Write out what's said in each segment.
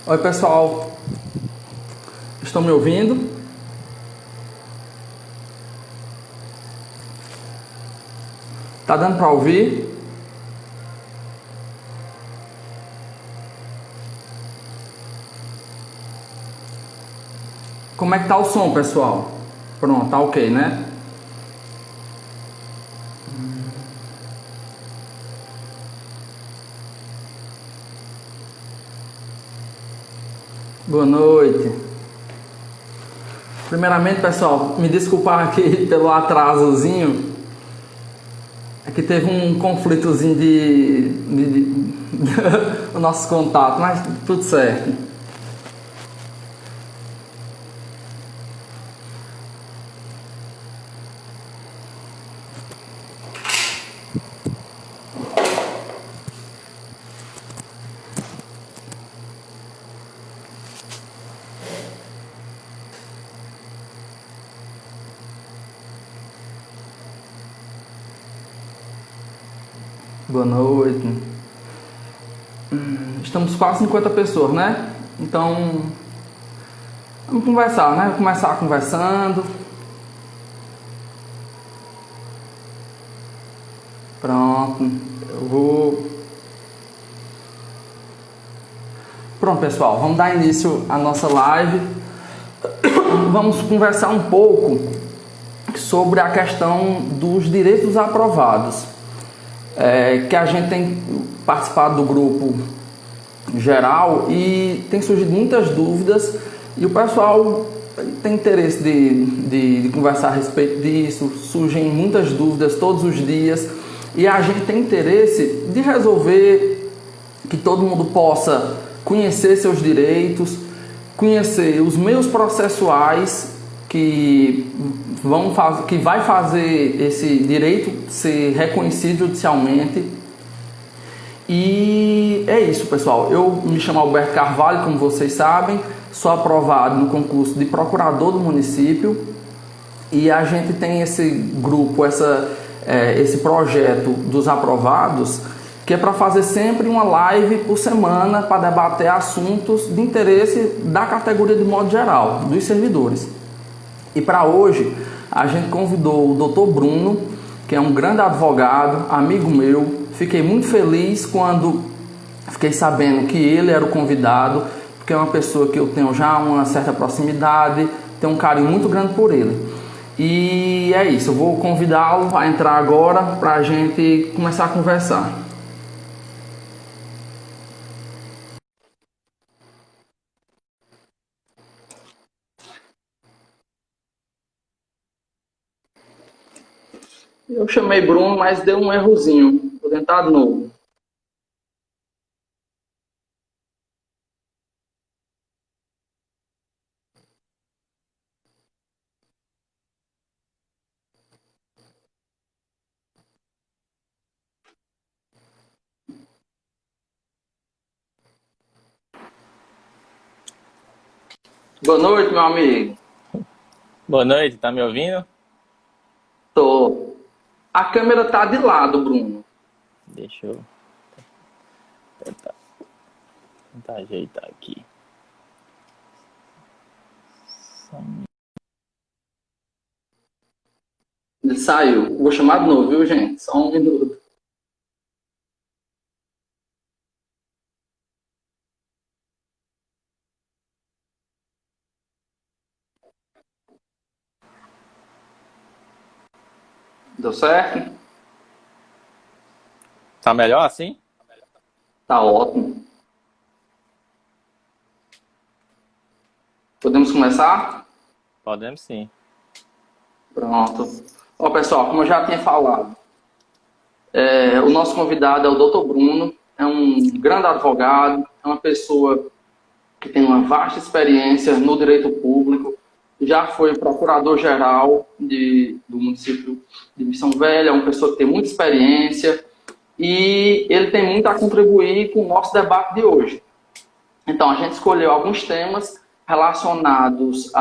Oi, pessoal. Estão me ouvindo? Tá dando para ouvir? Como é que tá o som, pessoal? Pronto, tá ok, né? Boa noite. Primeiramente, pessoal, me desculpar aqui pelo atrasozinho. É que teve um conflitozinho o nosso contato, mas tudo certo. Boa noite. Estamos quase 50 pessoas, né? Então, vamos conversar, né? Vamos começar conversando. Pronto. Eu vou... Pronto, pessoal. Vamos dar início à nossa live. Vamos conversar um pouco sobre a questão dos direitos aprovados. Que a gente tem participado do grupo geral e tem surgido muitas dúvidas e o pessoal tem interesse de conversar a respeito disso. Surgem muitas dúvidas todos os dias e a gente tem interesse de resolver, que todo mundo possa conhecer seus direitos, conhecer os meios processuais que vai fazer esse direito ser reconhecido judicialmente. E é isso, pessoal. Eu me chamo Alberto Carvalho, como vocês sabem, sou aprovado no concurso de procurador do município e a gente tem esse grupo, esse projeto dos aprovados, que é para fazer sempre uma live por semana para debater assuntos de interesse da categoria de modo geral, dos servidores. E para hoje, a gente convidou o Dr. Bruno, que é um grande advogado, amigo meu. Fiquei muito feliz quando fiquei sabendo que ele era o convidado, porque é uma pessoa que eu tenho já uma certa proximidade, tenho um carinho muito grande por ele. E é isso, eu vou convidá-lo a entrar agora para a gente começar a conversar. Eu chamei Bruno, mas deu um errozinho. Vou tentar de novo. Boa noite, meu amigo. Boa noite, tá me ouvindo? Tô. A câmera tá de lado, Bruno. Deixa eu tentar ajeitar aqui. Ele saiu. Vou chamar de novo, viu, gente? Só um minuto. Deu certo? Tá melhor assim? Tá ótimo. Podemos começar? Podemos sim. Pronto. Ó, pessoal, como eu já tinha falado, o nosso convidado é o Dr. Bruno. É um grande advogado, é uma pessoa que tem uma vasta experiência no direito público, já foi procurador-geral do município de Missão Velha, é uma pessoa que tem muita experiência e ele tem muito a contribuir com o nosso debate de hoje. Então, a gente escolheu alguns temas relacionados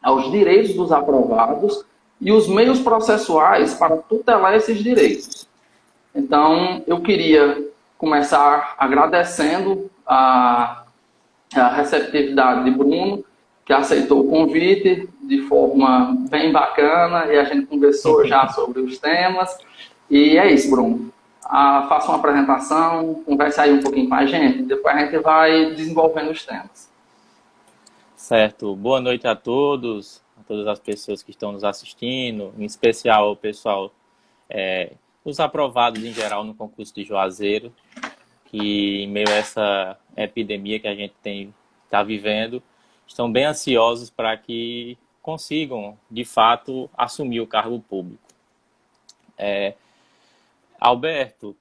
aos direitos dos aprovados e os meios processuais para tutelar esses direitos. Então, eu queria começar agradecendo a receptividade de Bruno, que aceitou o convite de forma bem bacana, e a gente conversou já sobre os temas. E é isso, Bruno. Faça uma apresentação, converse aí um pouquinho com a gente, depois a gente vai desenvolvendo os temas. Certo. Boa noite a todos, a todas as pessoas que estão nos assistindo, em especial o pessoal, os aprovados em geral no concurso de Juazeiro, que em meio a essa epidemia que a gente está vivendo, estão bem ansiosos para que consigam, de fato, assumir o cargo público. Alberto,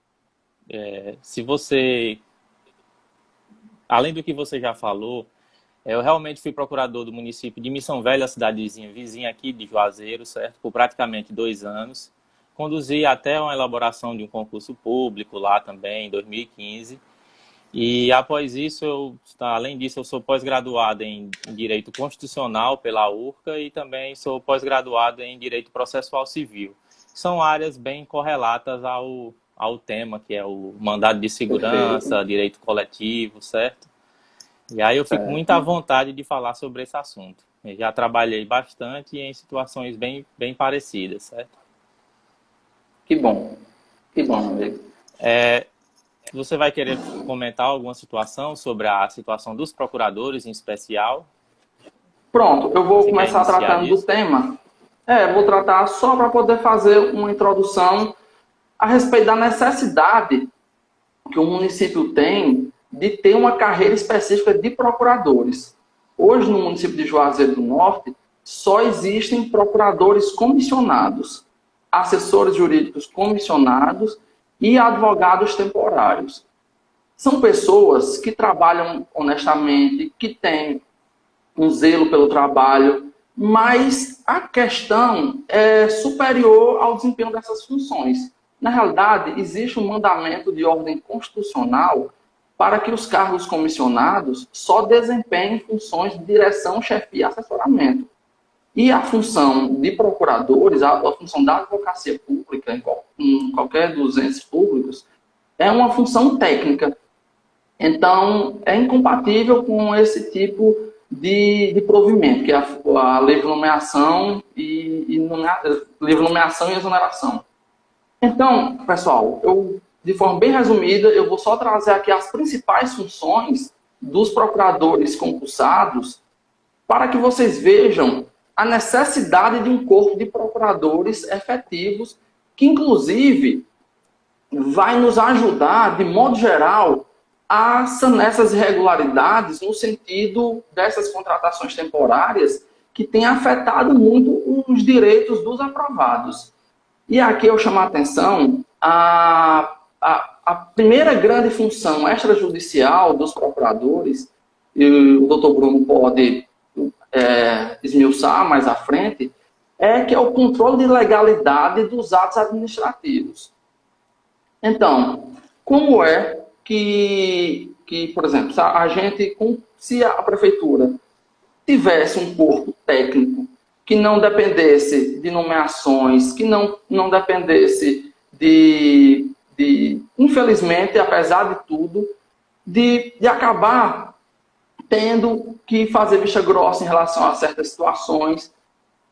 se você, além do que você já falou, eu realmente fui procurador do município de Missão Velha, cidadezinha vizinha aqui de Juazeiro, certo? Por praticamente 2 anos. Conduzi até uma elaboração de um concurso público lá também, em 2015. E após isso, além disso, eu sou pós-graduado em Direito Constitucional pela URCA e também sou pós-graduado em Direito Processual Civil. São áreas bem correlatas ao tema, que é o mandado de segurança, Perfeito. direito coletivo, certo? E aí eu fico muito à vontade de falar sobre esse assunto. Eu já trabalhei bastante em situações bem parecidas, certo? Que bom, meu amigo. Você vai querer comentar alguma situação sobre a situação dos procuradores em especial? Pronto, eu vou Você quer começar iniciar tratando do isso? tema. Vou tratar só para poder fazer uma introdução a respeito da necessidade que o município tem de ter uma carreira específica de procuradores. Hoje, no município de Juazeiro do Norte, só existem procuradores comissionados, assessores jurídicos comissionados e advogados temporários. São pessoas que trabalham honestamente, que têm um zelo pelo trabalho, mas a questão é superior ao desempenho dessas funções. Na realidade, existe um mandamento de ordem constitucional para que os cargos comissionados só desempenhem funções de direção, chefia e assessoramento. E a função de procuradores, a função da advocacia pública, em qualquer dos entes públicos, é uma função técnica. Então, é incompatível com esse tipo de provimento, que é a livre nomeação livre nomeação e exoneração. Então, pessoal, de forma bem resumida, eu vou só trazer aqui as principais funções dos procuradores concursados para que vocês vejam a necessidade de um corpo de procuradores efetivos, que inclusive vai nos ajudar, de modo geral, a sanar essas irregularidades no sentido dessas contratações temporárias que têm afetado muito os direitos dos aprovados. E aqui eu chamo a atenção a primeira grande função extrajudicial dos procuradores, e o doutor Bruno pode esmiuçar mais à frente, que é o controle de legalidade dos atos administrativos. Então, como é que por exemplo, se a prefeitura tivesse um corpo técnico que não dependesse de nomeações, que não dependesse infelizmente, apesar de tudo, de acabar tendo que fazer vista grossa em relação a certas situações,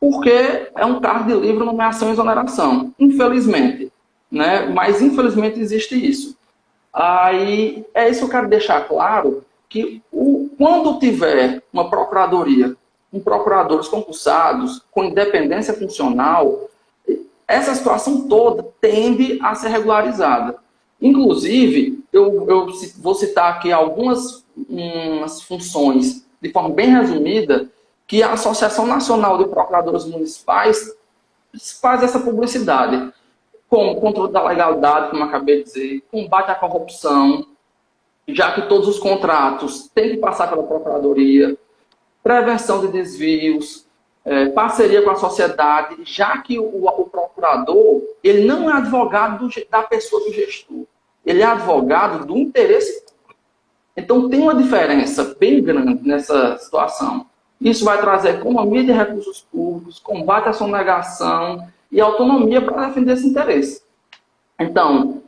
porque é um cargo de livre nomeação e exoneração, infelizmente, né? Mas infelizmente existe isso. Aí é isso que eu quero deixar claro, que quando tiver uma procuradoria, procuradores concursados com independência funcional, essa situação toda tende a ser regularizada. Inclusive, eu vou citar aqui algumas funções, de forma bem resumida, que a Associação Nacional de Procuradores Municipais faz essa publicidade, como controle da legalidade, como eu acabei de dizer, combate à corrupção, já que todos os contratos têm que passar pela Procuradoria, prevenção de desvios, parceria com a sociedade, já que o procurador ele não é advogado da pessoa do gestor, ele é advogado do interesse público. Então tem uma diferença bem grande nessa situação. Isso vai trazer economia de recursos públicos, combate à sonegação e autonomia para defender esse interesse. Então,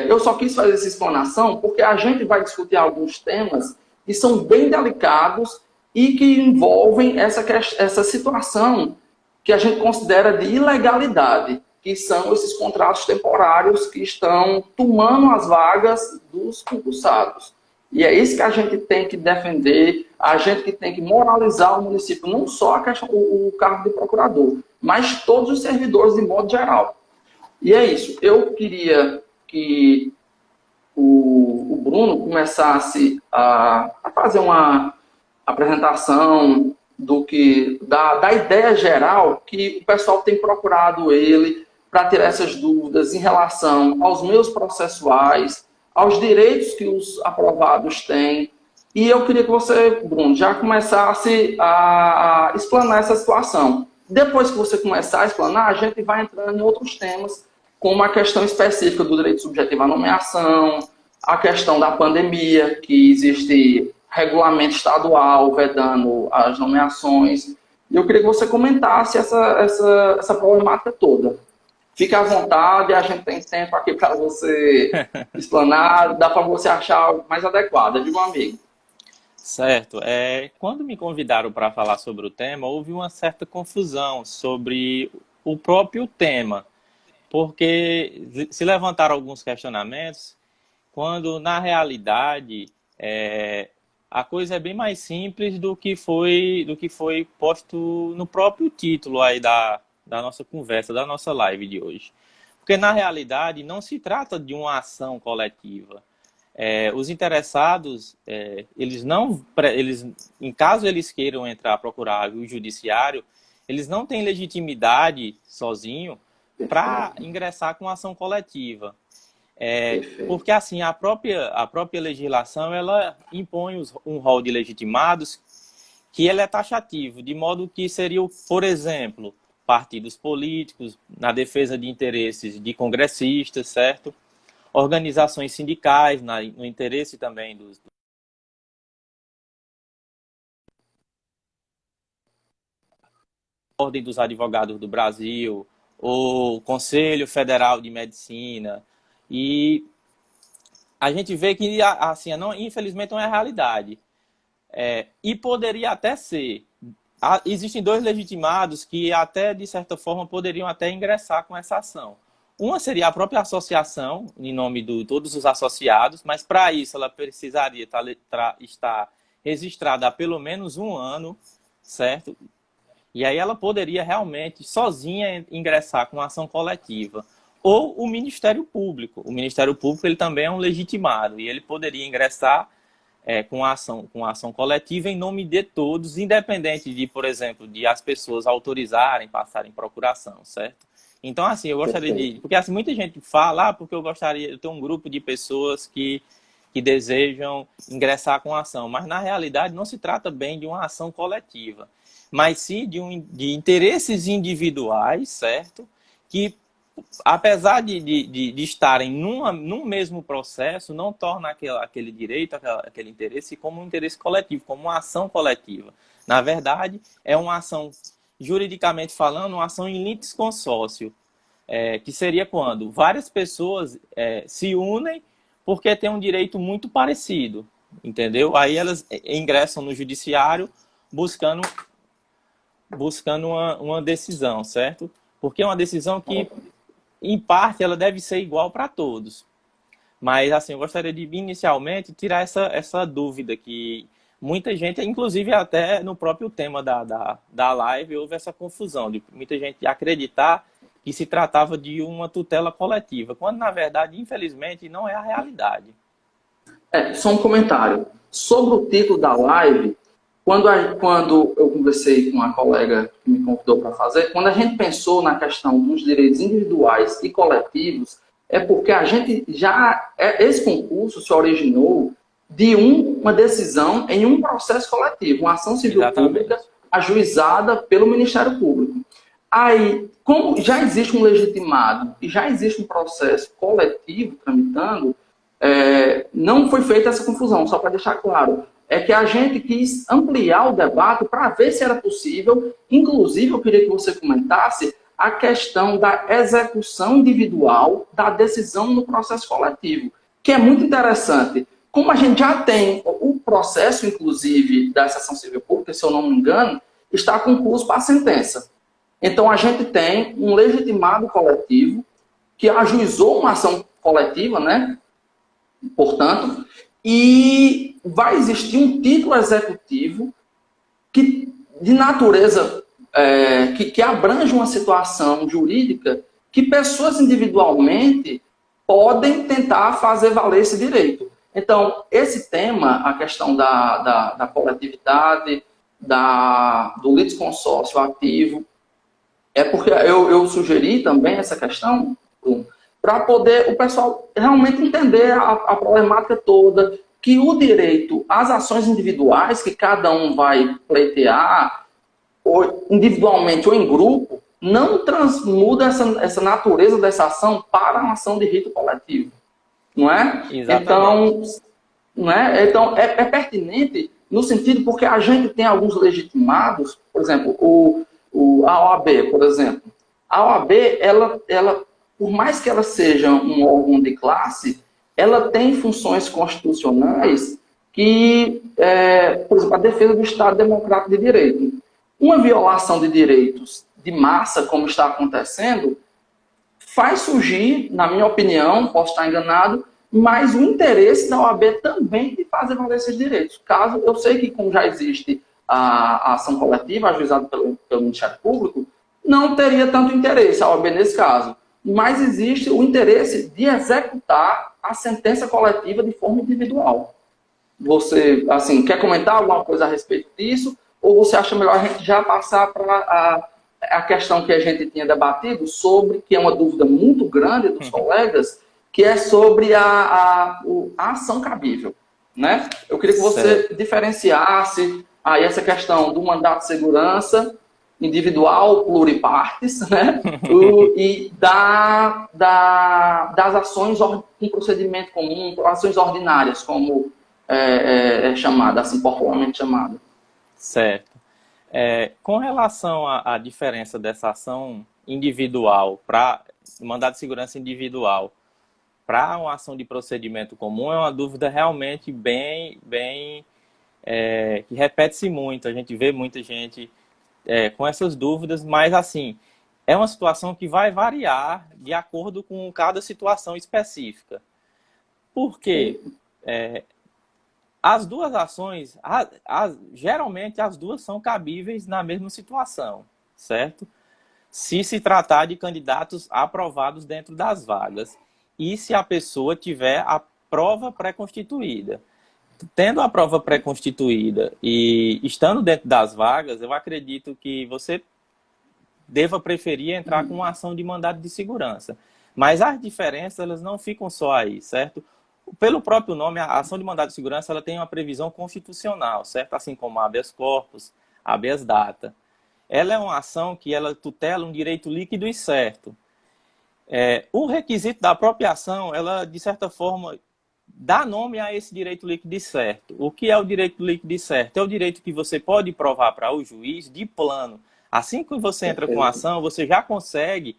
eu só quis fazer essa explanação porque a gente vai discutir alguns temas que são bem delicados e que envolvem essa situação que a gente considera de ilegalidade, que são esses contratos temporários que estão tomando as vagas dos concursados. E é isso que a gente tem que defender, a gente que tem que moralizar o município, não só a questão, o cargo de procurador, mas todos os servidores de modo geral. E é isso. Eu queria que o Bruno começasse a fazer uma apresentação da ideia geral que o pessoal tem procurado ele para ter essas dúvidas em relação aos meios processuais, aos direitos que os aprovados têm. E eu queria que você, Bruno, já começasse a explanar essa situação. Depois que você começar a explanar, a gente vai entrando em outros temas, como a questão específica do direito subjetivo à nomeação, a questão da pandemia, que existe regulamento estadual vedando as nomeações. E eu queria que você comentasse essa problemática toda. Fique à vontade, a gente tem tempo aqui para você explanar, dá para você achar mais adequada, viu, meu amigo? Certo. Quando me convidaram para falar sobre o tema, houve uma certa confusão sobre o próprio tema, porque se levantaram alguns questionamentos, quando na realidade a coisa é bem mais simples do que foi posto no próprio título aí da nossa conversa, da nossa live de hoje. Porque na realidade não se trata de uma ação coletiva. Os interessados, em caso eles queiram entrar a procurar o judiciário, eles não têm legitimidade sozinho para ingressar com ação coletiva. Porque assim, a própria legislação ela impõe um rol de legitimados que ele é taxativo, de modo que seria, por exemplo, partidos políticos, na defesa de interesses de congressistas, certo? Organizações sindicais, no interesse também dos Ordem dos Advogados do Brasil, o Conselho Federal de Medicina. E a gente vê que, assim, infelizmente, não é a realidade. E poderia até ser. Existem dois legitimados que até, de certa forma, poderiam até ingressar com essa ação. Uma seria a própria associação, em nome de todos os associados, mas para isso ela precisaria estar registrada há pelo menos um ano, certo? E aí ela poderia realmente, sozinha, ingressar com ação coletiva. Ou o Ministério Público. O Ministério Público ele também é um legitimado e ele poderia ingressar com ação coletiva em nome de todos, independente de, por exemplo, de as pessoas autorizarem, passarem procuração, certo? Então, assim, eu gostaria de... Porque assim, muita gente fala, porque eu tenho um grupo de pessoas que desejam ingressar com ação, mas na realidade não se trata bem de uma ação coletiva, mas sim de interesses individuais, certo? Que apesar de estarem num mesmo processo, não torna aquele direito, aquele interesse como um interesse coletivo, como uma ação coletiva. Na verdade, é uma ação, juridicamente falando, uma ação in litisconsórcio, que seria quando várias pessoas se unem porque têm um direito muito parecido, entendeu? Aí elas ingressam no judiciário buscando uma decisão, certo? Porque é uma decisão que em parte, ela deve ser igual para todos. Mas, assim, eu gostaria de, inicialmente, tirar essa dúvida que muita gente, inclusive até no próprio tema da live, houve essa confusão de muita gente acreditar que se tratava de uma tutela coletiva, quando, na verdade, infelizmente, não é a realidade. Só um comentário. Sobre o título da live, quando eu conversei com uma colega que me convidou para fazer, quando a gente pensou na questão dos direitos individuais e coletivos, é porque a gente esse concurso se originou de uma decisão em um processo coletivo, uma ação civil pública ajuizada pelo Ministério Público. Aí, como já existe um legitimado e já existe um processo coletivo tramitando, não foi feita essa confusão, só para deixar claro. É que a gente quis ampliar o debate para ver se era possível. Inclusive, eu queria que você comentasse a questão da execução individual da decisão no processo coletivo, que é muito interessante. Como a gente já tem o processo, inclusive, da Associação Civil Pública, se eu não me engano, está concluído para a sentença. Então, a gente tem um legitimado coletivo que ajuizou uma ação coletiva, né? Portanto, e vai existir um título executivo que, de natureza, que abrange uma situação jurídica que pessoas individualmente podem tentar fazer valer esse direito. Então, esse tema, a questão da coletividade, do litisconsórcio ativo, é porque eu sugeri também essa questão para poder o pessoal realmente entender a problemática toda, que o direito às ações individuais, que cada um vai pleitear, ou individualmente ou em grupo, não transmuda essa natureza dessa ação para uma ação de rito coletivo. Não é? Exatamente. Então, é pertinente no sentido porque a gente tem alguns legitimados, por exemplo, a OAB, por exemplo. A OAB, ela, por mais que ela seja um órgão de classe, ela tem funções constitucionais que, por exemplo, a defesa do Estado Democrático de Direito. Uma violação de direitos de massa, como está acontecendo, faz surgir, na minha opinião, posso estar enganado, mas o interesse da OAB também de fazer valer esses direitos. Caso, eu sei que como já existe a ação coletiva ajuizada pelo Ministério Público, não teria tanto interesse a OAB nesse caso, mas existe o interesse de executar a sentença coletiva de forma individual. Você, assim, quer comentar alguma coisa a respeito disso? Ou você acha melhor a gente já passar para a questão que a gente tinha debatido sobre, que é uma dúvida muito grande dos colegas, que é sobre a ação cabível, né? Eu queria que você diferenciasse aí essa questão do mandato de segurança individual, pluripartes, né? E das ações em procedimento comum, ações ordinárias, como é chamada, assim, popularmente chamada. Certo. Com relação à diferença dessa ação individual para mandado de segurança individual para uma ação de procedimento comum, é uma dúvida realmente bem que repete-se muito. A gente vê muita gente com essas dúvidas, mas assim, é uma situação que vai variar de acordo com cada situação específica. Por quê? As duas ações, geralmente as duas são cabíveis na mesma situação, certo? Se tratar de candidatos aprovados dentro das vagas e se a pessoa tiver a prova pré-constituída. Tendo a prova pré-constituída e estando dentro das vagas, eu acredito que você deva preferir entrar com uma ação de mandado de segurança. Mas as diferenças, elas não ficam só aí, certo? Pelo próprio nome, a ação de mandado de segurança ela tem uma previsão constitucional, certo? Assim como a habeas corpus, a habeas data. Ela é uma ação que ela tutela um direito líquido e certo. O requisito da própria ação, ela, de certa forma, dá nome a esse direito líquido e certo. O que é o direito líquido e certo? É o direito que você pode provar para o juiz de plano. Assim que você entra com a ação, você já consegue,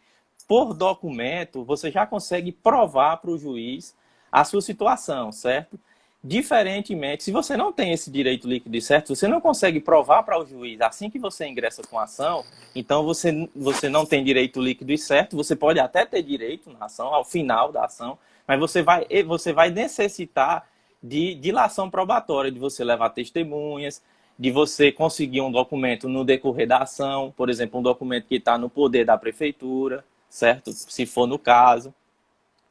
por documento, você já consegue provar para o juiz a sua situação, certo? Diferentemente, se você não tem esse direito líquido e certo, você não consegue provar para o juiz assim que você ingressa com a ação, então você não tem direito líquido e certo, você pode até ter direito na ação, ao final da ação, mas você vai necessitar de dilação probatória, de você levar testemunhas, de você conseguir um documento no decorrer da ação, por exemplo, um documento que está no poder da prefeitura, certo? Se for no caso.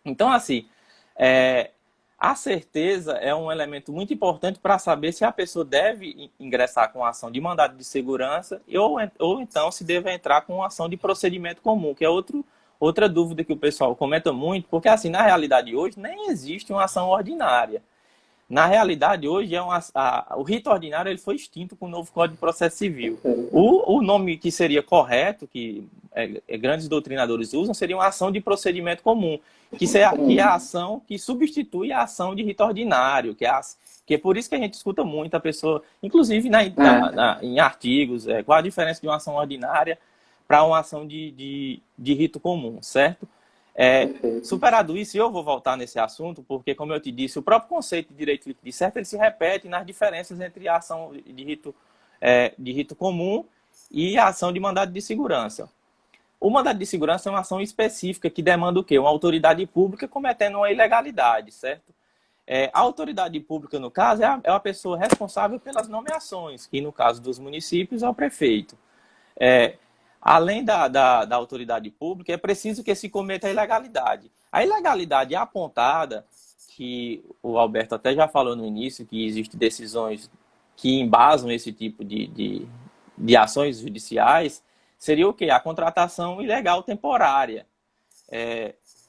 Então, assim, a certeza é um elemento muito importante para saber se a pessoa deve ingressar com a ação de mandado de segurança ou então se deve entrar com uma ação de procedimento comum, que é outra dúvida que o pessoal comenta muito, porque assim, na realidade hoje nem existe uma ação ordinária. Na realidade hoje o rito ordinário ele foi extinto com o novo Código de Processo Civil. O nome que seria correto, que grandes doutrinadores usam, seria uma ação de procedimento comum, que é a ação que substitui a ação de rito ordinário, que é por isso que a gente escuta muito a pessoa, inclusive em artigos, qual a diferença de uma ação ordinária para uma ação de rito comum, certo? Superado isso, eu vou voltar nesse assunto, porque, como eu te disse, o próprio conceito de direito líquido e certo ele se repete nas diferenças entre a ação de rito comum e a ação de mandado de segurança. O mandado de segurança é uma ação específica que demanda o quê? Uma autoridade pública cometendo uma ilegalidade, certo? A autoridade pública, no caso, é a pessoa responsável pelas nomeações, que no caso dos municípios é o prefeito. Além da autoridade pública, é preciso que se cometa a ilegalidade. A ilegalidade é apontada, que o Alberto até já falou no início, que existem decisões que embasam esse tipo de ações judiciais, seria o quê? A contratação ilegal temporária.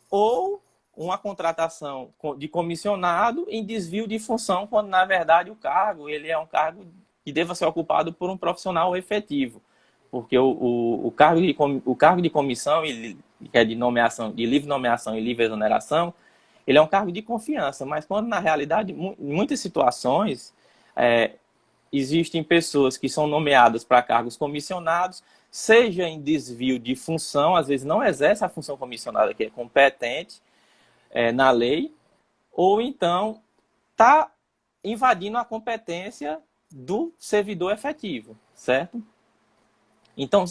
Ou uma contratação de comissionado em desvio de função, quando, na verdade, o cargo ele é um cargo que deva ser ocupado por um profissional efetivo. Porque o cargo de comissão, que é de nomeação, de livre nomeação e livre exoneração, ele é um cargo de confiança, mas quando, na realidade, em muitas situações, existem pessoas que são nomeadas para cargos comissionados, seja em desvio de função, às vezes não exerce a função comissionada que é competente na lei, ou então está invadindo a competência do servidor efetivo, certo? Então,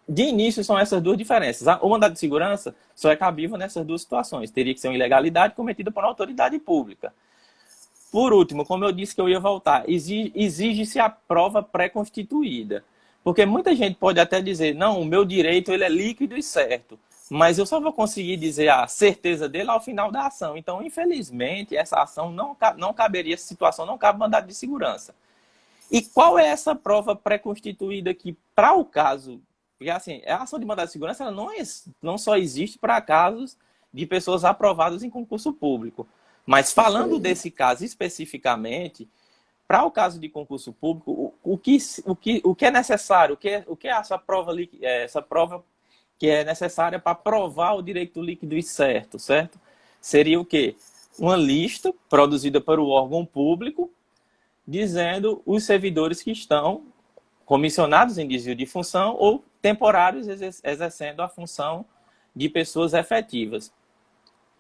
de início, são essas duas diferenças. O mandado de segurança só é cabível nessas duas situações. Teria que ser uma ilegalidade cometida por uma autoridade pública. Por último, como eu disse que eu ia voltar, exige-se a prova pré-constituída. Porque muita gente pode até dizer, não, o meu direito ele é líquido e certo, mas eu só vou conseguir dizer a certeza dele ao final da ação. Então, infelizmente, essa ação não caberia, essa situação não cabe mandado de segurança. E qual é essa prova pré-constituída que, para o caso... Porque, assim, a ação de mandado de segurança ela não só existe para casos de pessoas aprovadas em concurso público. Mas, falando desse caso especificamente, para o caso de concurso público, o que é necessário? O que é essa prova que é necessária para provar o direito líquido e certo, certo? Seria o quê? Uma lista produzida para o órgão público, dizendo os servidores que estão comissionados em desvio de função ou temporários exercendo a função de pessoas efetivas.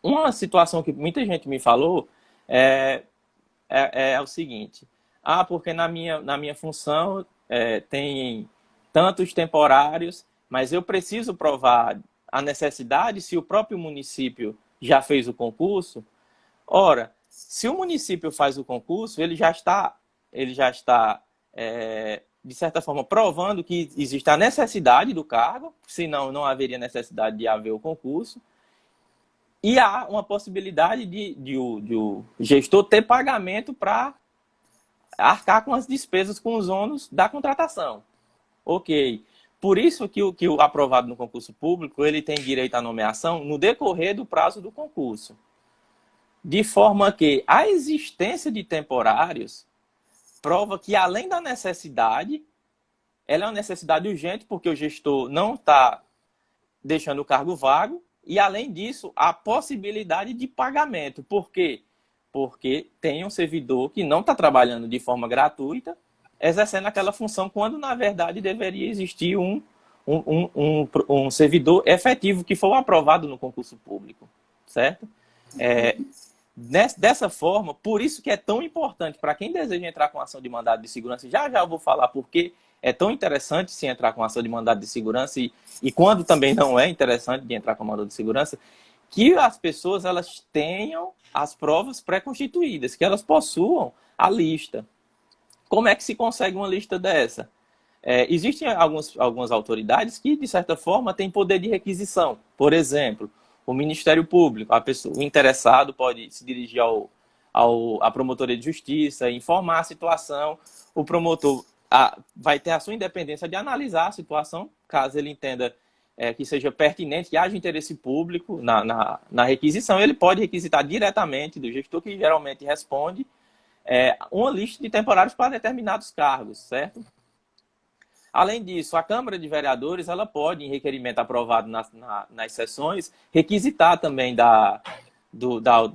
Uma situação que muita gente me falou é o seguinte: porque na minha função tem tantos temporários, mas eu preciso provar a necessidade se o próprio município já fez o concurso. Ora, se o município faz o concurso, ele já está de certa forma, provando que existe a necessidade do cargo, senão não haveria necessidade de haver o concurso, e há uma possibilidade de o gestor ter pagamento para arcar com as despesas, com os ônus da contratação. Ok. Por isso que o aprovado no concurso público, ele tem direito à nomeação no decorrer do prazo do concurso. De forma que a existência de temporários prova que, além da necessidade, ela é uma necessidade urgente, porque o gestor não está deixando o cargo vago, e, além disso, a possibilidade de pagamento. Por quê? Porque tem um servidor que não está trabalhando de forma gratuita, exercendo aquela função, quando, na verdade, deveria existir um servidor efetivo que for aprovado no concurso público, certo? Dessa forma, por isso que é tão importante para quem deseja entrar com ação de mandado de segurança, já eu vou falar porque é tão interessante se entrar com ação de mandado de segurança e quando também não é interessante de entrar com mandado de segurança, que as pessoas elas tenham as provas pré-constituídas, que elas possuam a lista. Como é que se consegue uma lista dessa? Existem algumas autoridades que, de certa forma, têm poder de requisição. Por exemplo, o Ministério Público, o interessado pode se dirigir à Promotoria de Justiça, informar a situação. O promotor vai ter a sua independência de analisar a situação, caso ele entenda que seja pertinente, que haja interesse público na requisição. Ele pode requisitar diretamente do gestor, que geralmente responde, uma lista de temporários para determinados cargos, certo? Além disso, a Câmara de Vereadores ela pode, em requerimento aprovado nas sessões, requisitar também da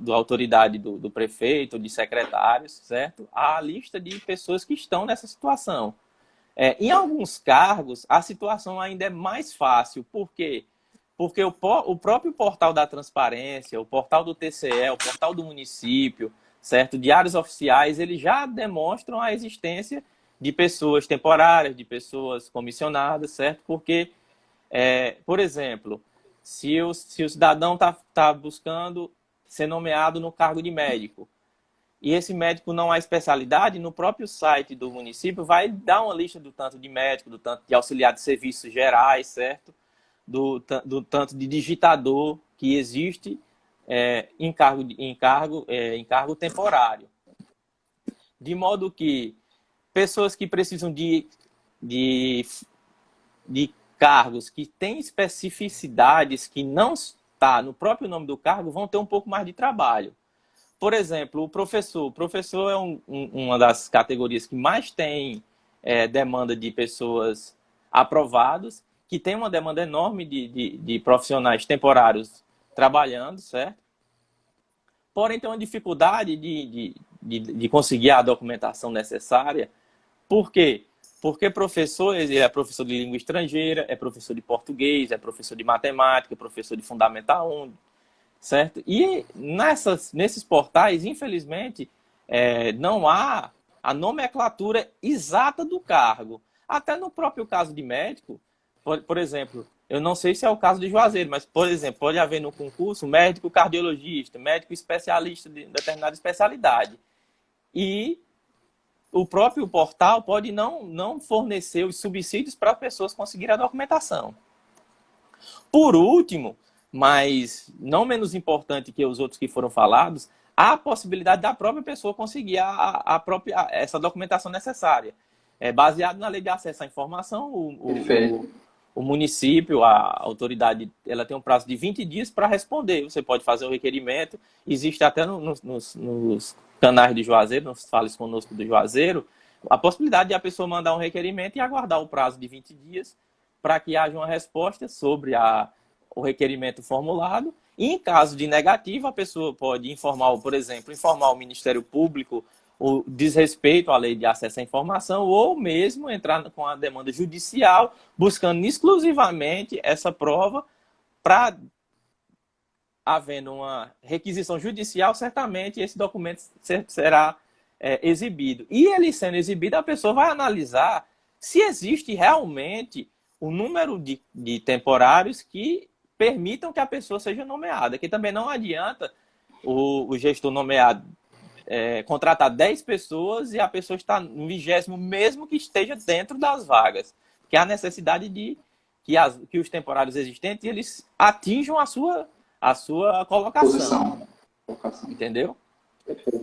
autoridade do prefeito, de secretários, certo? A lista de pessoas que estão nessa situação. Em alguns cargos, a situação ainda é mais fácil. Por quê? Porque o próprio portal da transparência, o portal do TCE, o portal do município, certo? Diários oficiais, eles já demonstram a existência de pessoas temporárias, de pessoas comissionadas, certo? Porque, por exemplo, se o cidadão tá buscando ser nomeado no cargo de médico, e esse médico não há especialidade, no próprio site do município vai dar uma lista do tanto de médico, do tanto de auxiliar de serviços gerais, certo? Do tanto de digitador que existe em cargo temporário. De modo que pessoas que precisam de cargos que têm especificidades que não está no próprio nome do cargo vão ter um pouco mais de trabalho. Por exemplo, o professor. O professor é uma das categorias que mais tem demanda de pessoas aprovadas, que tem uma demanda enorme de profissionais temporários trabalhando, certo? Porém, tem uma dificuldade de conseguir a documentação necessária. Por quê? Porque professor, ele é professor de língua estrangeira, é professor de português, é professor de matemática, é professor de Fundamental 1, certo? E nesses portais, infelizmente, não há a nomenclatura exata do cargo. Até no próprio caso de médico, por exemplo, eu não sei se é o caso de Juazeiro, mas, por exemplo, pode haver no concurso médico cardiologista, médico especialista de determinada especialidade. E o próprio portal pode não fornecer os subsídios para as pessoas conseguirem a documentação. Por último, mas não menos importante que os outros que foram falados, há a possibilidade da própria pessoa conseguir essa documentação necessária. Baseado na lei de acesso à informação, o município, a autoridade, ela tem um prazo de 20 dias para responder. Você pode fazer o requerimento. Existe até nos canais de Juazeiro, nos Fales Conosco do Juazeiro, a possibilidade de a pessoa mandar um requerimento e aguardar o prazo de 20 dias para que haja uma resposta sobre o requerimento formulado. E, em caso de negativo, a pessoa pode informar, por exemplo, informar o Ministério Público o desrespeito à lei de acesso à informação, ou mesmo entrar com a demanda judicial, buscando exclusivamente essa prova, para, havendo uma requisição judicial, certamente esse documento será exibido. E ele sendo exibido, a pessoa vai analisar se existe realmente o número de temporários que permitam que a pessoa seja nomeada, que também não adianta o gestor nomeado contratar 10 pessoas e a pessoa está no 20º, mesmo que esteja dentro das vagas. Porque há necessidade de que os temporários existentes eles atinjam a sua colocação. Entendeu?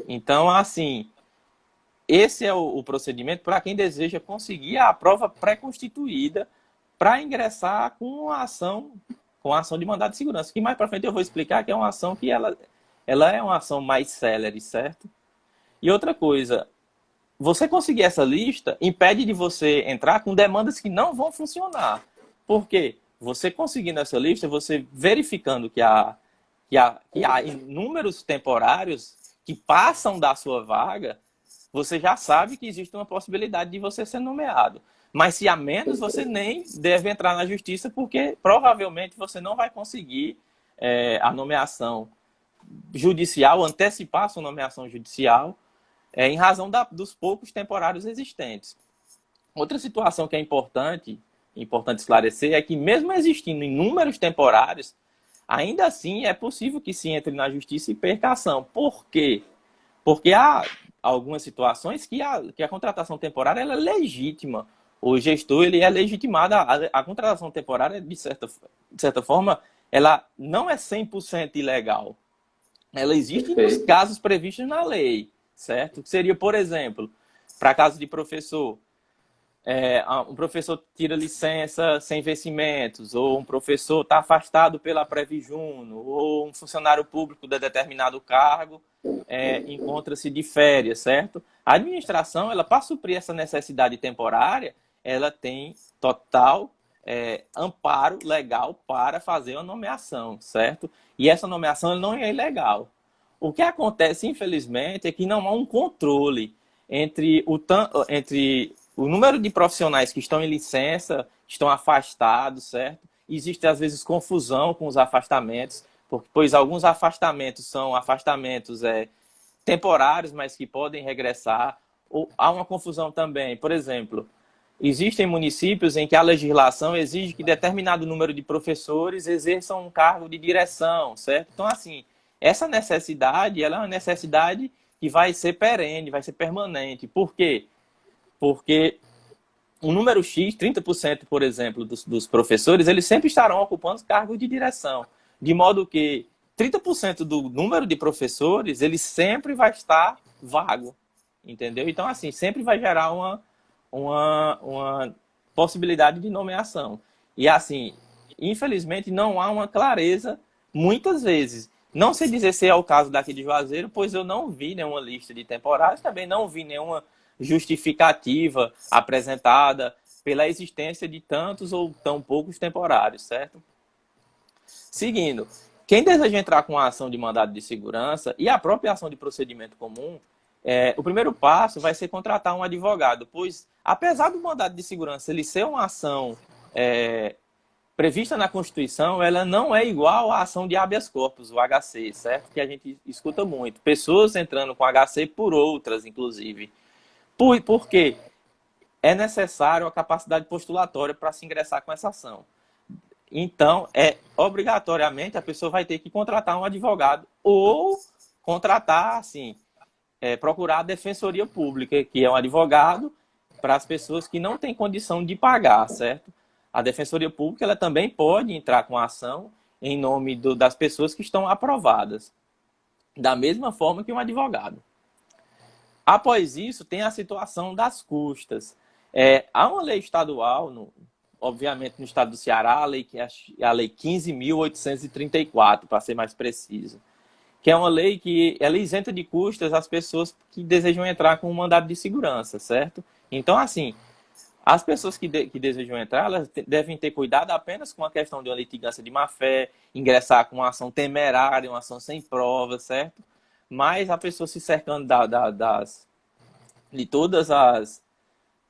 Então, assim, esse é o procedimento para quem deseja conseguir a prova pré-constituída para ingressar com a ação de mandado de segurança. Que mais para frente eu vou explicar que é uma ação que ela é uma ação mais célere, certo? E outra coisa, você conseguir essa lista impede de você entrar com demandas que não vão funcionar. Por quê? Você conseguindo essa lista, você verificando que há inúmeros temporários que passam da sua vaga, você já sabe que existe uma possibilidade de você ser nomeado. Mas se há menos, você nem deve entrar na justiça, porque provavelmente você não vai conseguir a nomeação judicial, antecipar a sua nomeação judicial, em razão dos poucos temporários existentes. Outra situação que é importante esclarecer é que, mesmo existindo inúmeros temporários, ainda assim é possível que se entre na justiça e perca a ação. Por quê? Porque há algumas situações que a contratação temporária ela é legítima. O gestor ele é legitimado. A contratação temporária, de certa forma, ela não é 100% ilegal. Ela existe nos casos previstos na lei, certo? Que seria, por exemplo, para caso de professor, um professor tira licença sem vencimentos, ou um professor está afastado pela Previjuno, ou um funcionário público de determinado cargo encontra-se de férias, certo? A administração, ela, para suprir essa necessidade temporária, ela tem total amparo legal para fazer uma nomeação, certo? E essa nomeação não é ilegal. O que acontece, infelizmente, é que não há um controle entre o número de profissionais que estão em licença, estão afastados, certo? existe às vezes confusão com os afastamentos, pois alguns afastamentos são afastamentos temporários, mas que podem regressar. Ou há uma confusão também, por exemplo, existem municípios em que a legislação exige que determinado número de professores exerçam um cargo de direção, certo? Então, assim, essa necessidade, ela é uma necessidade que vai ser perene, vai ser permanente. Por quê? Porque um número X, 30%, por exemplo, dos professores, eles sempre estarão ocupando cargos de direção. De modo que 30% do número de professores, ele sempre vai estar vago. Entendeu? Então, assim, sempre vai gerar uma possibilidade de nomeação. E, assim, infelizmente, não há uma clareza, muitas vezes. Não sei dizer se é o caso daqui de Juazeiro, pois eu não vi nenhuma lista de temporários, também não vi nenhuma justificativa apresentada pela existência de tantos ou tão poucos temporários, certo? Seguindo, quem deseja entrar com a ação de mandado de segurança e a própria ação de procedimento comum, o primeiro passo vai ser contratar um advogado, pois, apesar do mandado de segurança ele ser uma ação prevista na Constituição, ela não é igual à ação de habeas corpus, o HC, certo? Que a gente escuta muito. Pessoas entrando com HC por outras, inclusive. Por quê? É necessário a capacidade postulatória para se ingressar com essa ação. Então, obrigatoriamente, a pessoa vai ter que contratar um advogado ou contratar, assim, procurar a Defensoria Pública, que é um advogado para as pessoas que não têm condição de pagar, certo? A Defensoria Pública ela também pode entrar com a ação em nome das pessoas que estão aprovadas, da mesma forma que um advogado. Após isso, tem a situação das custas. Há uma lei estadual, obviamente no estado do Ceará, a lei 15.834, para ser mais preciso, que é uma lei que ela isenta de custas as pessoas que desejam entrar com um mandado de segurança, certo? Então, assim, as pessoas que desejam entrar, elas devem ter cuidado apenas com a questão de uma litigância de má-fé, ingressar com uma ação temerária, uma ação sem prova, certo? Mas a pessoa se cercando de todas as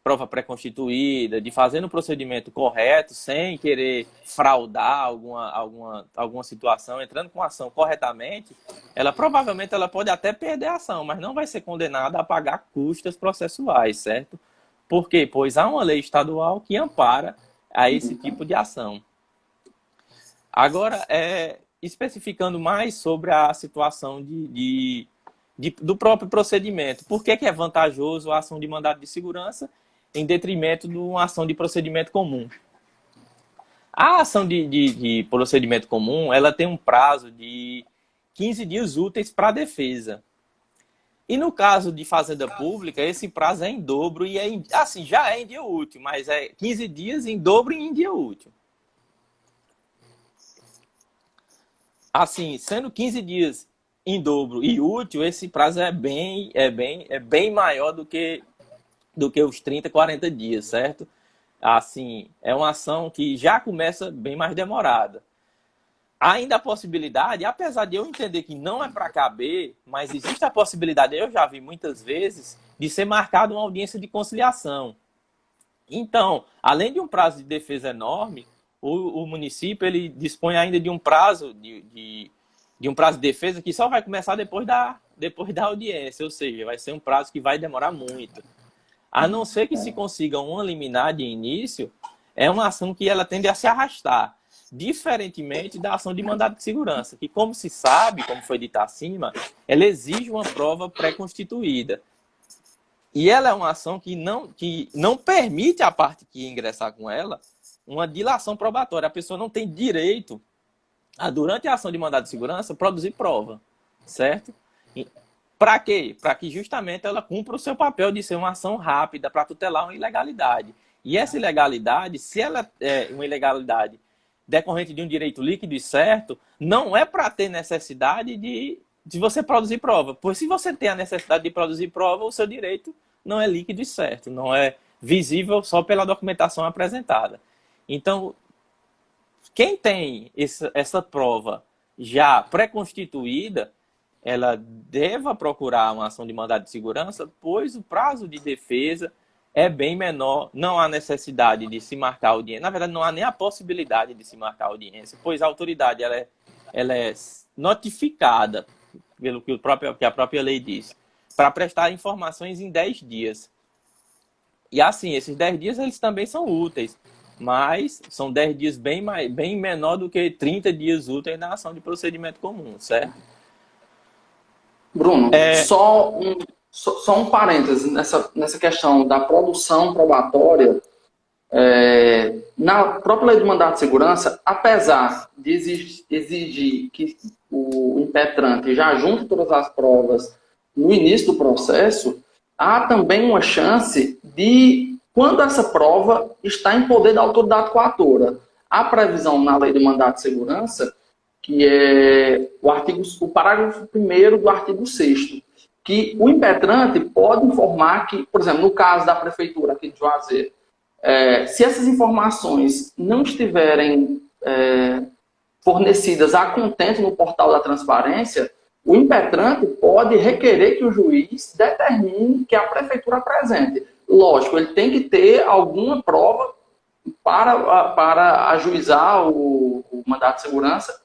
provas pré-constituídas, de fazer o procedimento correto, sem querer fraudar alguma situação, entrando com a ação corretamente, provavelmente ela pode até perder a ação, mas não vai ser condenada a pagar custas processuais, certo? Por quê? Pois há uma lei estadual que ampara a esse tipo de ação. Agora, especificando mais sobre a situação do próprio procedimento. Por que é vantajoso a ação de mandado de segurança em detrimento de uma ação de procedimento comum? A ação de procedimento comum ela tem um prazo de 15 dias úteis para a defesa. E no caso de fazenda pública, esse prazo é em dobro e assim, já é em dia útil, mas é 15 dias em dobro e em dia útil. Assim, sendo 15 dias em dobro e útil, esse prazo é bem maior do que os 30, 40 dias, certo? Assim, é uma ação que já começa bem mais demorada. Há ainda a possibilidade, apesar de eu entender que não é para caber, mas existe a possibilidade, eu já vi muitas vezes, de ser marcada uma audiência de conciliação. Então, além de um prazo de defesa enorme, o município ele dispõe ainda de um prazo de um prazo de defesa que só vai começar depois da audiência, ou seja, vai ser um prazo que vai demorar muito. A não ser que se consiga uma liminar de início, é uma ação que ela tende a se arrastar, diferentemente da ação de mandado de segurança, que, como se sabe, como foi dito acima, ela exige uma prova pré-constituída. E ela é uma ação que não permite à parte que ingressar com ela uma dilação probatória. A pessoa não tem direito a, durante a ação de mandado de segurança, produzir prova, certo? Para quê? Para que justamente ela cumpra o seu papel de ser uma ação rápida para tutelar uma ilegalidade. E essa ilegalidade, se ela é uma ilegalidade decorrente de um direito líquido e certo, não é para ter necessidade de você produzir prova. Pois se você tem a necessidade de produzir prova, o seu direito não é líquido e certo, não é visível só pela documentação apresentada. Então, quem tem essa prova já pré-constituída, ela deva procurar uma ação de mandado de segurança, pois o prazo de defesa é bem menor, não há necessidade de se marcar audiência. Na verdade, não há nem a possibilidade de se marcar audiência, pois a autoridade ela é notificada pelo que a própria lei diz, para prestar informações em 10 dias. E assim, esses 10 dias eles também são úteis, mas são 10 dias bem menor do que 30 dias úteis na ação de procedimento comum, certo? Bruno, só um parêntese nessa questão da produção probatória. Na própria lei do mandato de segurança, apesar de exigir que o impetrante já junte todas as provas no início do processo, há também uma chance de, quando essa prova está em poder da autoridade coatora. Há previsão na lei do mandato de segurança, que é o parágrafo 1º do artigo 6º, que o impetrante pode informar que, por exemplo, no caso da prefeitura aqui de Juazeiro, se essas informações não estiverem fornecidas a contento no portal da transparência, o impetrante pode requerer que o juiz determine que a prefeitura apresente. Lógico, ele tem que ter alguma prova para ajuizar o mandato de segurança,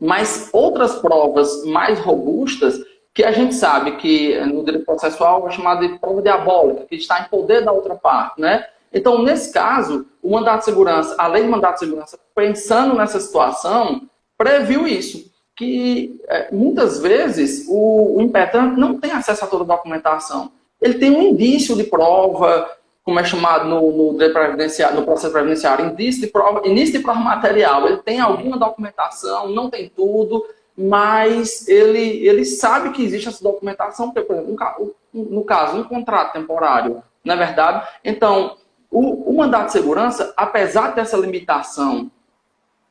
mas outras provas mais robustas, que a gente sabe que no direito processual é chamado de prova diabólica, que está em poder da outra parte, né? Então, nesse caso, o mandato de segurança, a lei de mandato de segurança, pensando nessa situação, previu isso, que muitas vezes o impetrante não tem acesso a toda a documentação. Ele tem um indício de prova, como é chamado no processo previdenciário, indício de prova, início de prova material. Ele tem alguma documentação, não tem tudo, mas ele sabe que existe essa documentação, porque, por exemplo, no caso, um contrato temporário, não é verdade? Então, o mandato de segurança, apesar dessa limitação,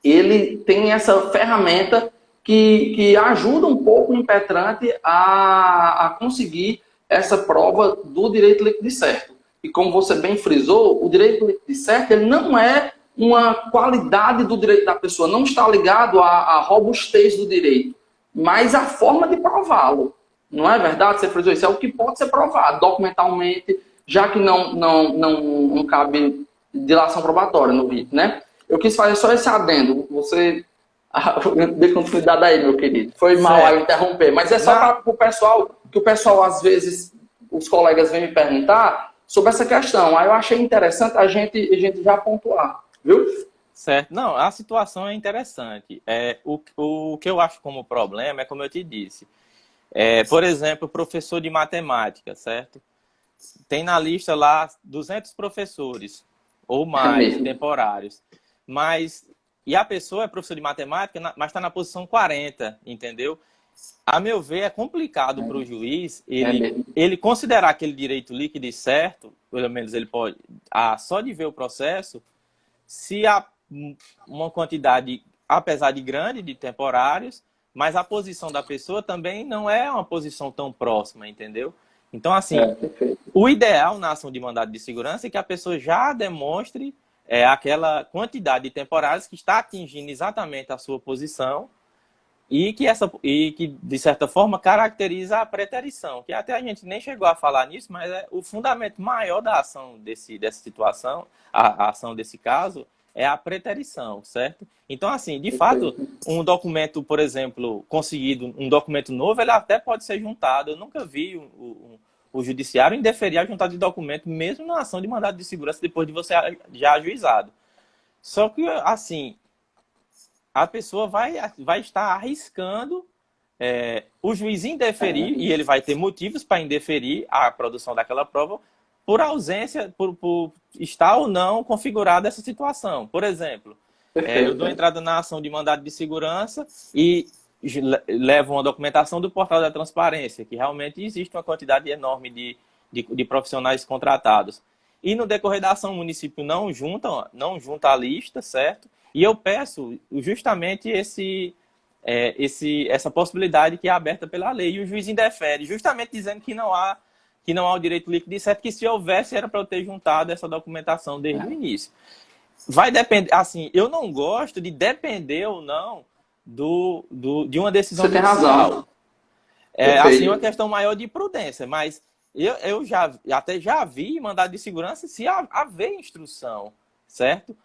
ele tem essa ferramenta que ajuda um pouco o impetrante a conseguir essa prova do direito líquido e certo. E como você bem frisou, o direito líquido e certo ele não é uma qualidade do direito da pessoa, não está ligado à robustez do direito, mas à forma de prová-lo. Não é verdade? Você frisou isso, é o que pode ser provado documentalmente, já que não cabe dilação probatória no rito, né? Eu quis fazer só esse adendo. Você dê continuidade aí, meu querido. Foi mal aí interromper, mas é só para o pessoal, que o pessoal, às vezes, os colegas vêm me perguntar sobre essa questão. Aí eu achei interessante a gente já pontuar, viu? Certo. Não, a situação é interessante. O que eu acho como problema é, como eu te disse, por exemplo, professor de matemática, certo? Tem na lista lá 200 professores ou mais temporários. E a pessoa é professor de matemática, mas está na posição 40, entendeu? A meu ver, é complicado para o juiz ele considerar aquele direito líquido e certo, pelo menos ele pode, só de ver o processo, se há uma quantidade, apesar de grande, de temporários, mas a posição da pessoa também não é uma posição tão próxima, entendeu? Então, assim, o ideal na ação de mandado de segurança é que a pessoa já demonstre aquela quantidade de temporários que está atingindo exatamente a sua posição e que, de certa forma, caracteriza a preterição, que até a gente nem chegou a falar nisso, mas é o fundamento maior da ação dessa situação, a ação desse caso, é a preterição, certo? Então, assim, de fato, um documento, por exemplo, conseguido, um documento novo, ele até pode ser juntado. Eu nunca vi o judiciário indeferir a juntada de documento, mesmo na ação de mandado de segurança, depois de você já ajuizado. Só que, assim, a pessoa vai estar arriscando o juiz indeferir, e ele vai ter motivos para indeferir a produção daquela prova, por ausência, por estar ou não configurada essa situação. Por exemplo, eu dou entrada na ação de mandado de segurança e levo uma documentação do portal da transparência, que realmente existe uma quantidade enorme de profissionais contratados. E no decorrer da ação, o município não junta a lista, certo? E eu peço justamente essa possibilidade que é aberta pela lei. E o juiz indefere, justamente dizendo que não há o direito líquido e certo, que se houvesse era para eu ter juntado essa documentação desde o início. Vai depender, assim, eu não gosto de depender ou não de uma decisão judicial. Você tem razão. Assim, uma questão maior de prudência, mas eu até já vi mandado de segurança se haver instrução, certo?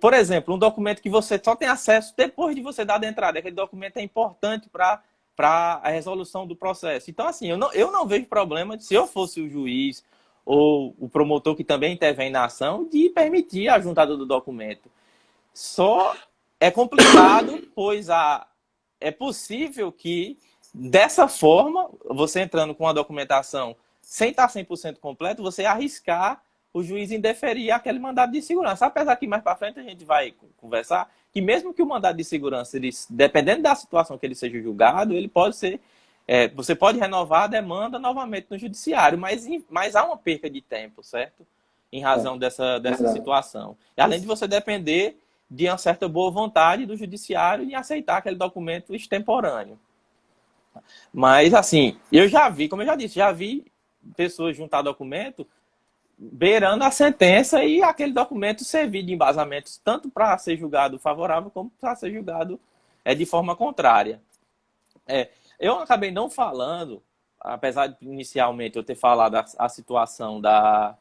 Por exemplo, um documento que você só tem acesso depois de você dar a entrada. Aquele documento é importante para a resolução do processo. Então, assim, eu não vejo problema, se eu fosse o juiz ou o promotor que também intervém na ação, de permitir a juntada do documento. Só é complicado, pois é possível que, dessa forma, você entrando com a documentação sem estar 100% completo, você arriscar o juiz indeferir aquele mandado de segurança. Apesar que mais para frente a gente vai conversar que mesmo que o mandado de segurança, ele, dependendo da situação que ele seja julgado, ele pode ser... você pode renovar a demanda novamente no judiciário, mas há uma perca de tempo, certo? Em razão dessa situação. E além de você depender de uma certa boa vontade do judiciário em aceitar aquele documento extemporâneo. Mas, assim, eu já vi, como eu já disse, já vi pessoas juntar documento beirando a sentença e aquele documento servir de embasamento tanto para ser julgado favorável como para ser julgado de forma contrária. Eu acabei não falando, apesar de inicialmente eu ter falado a situação da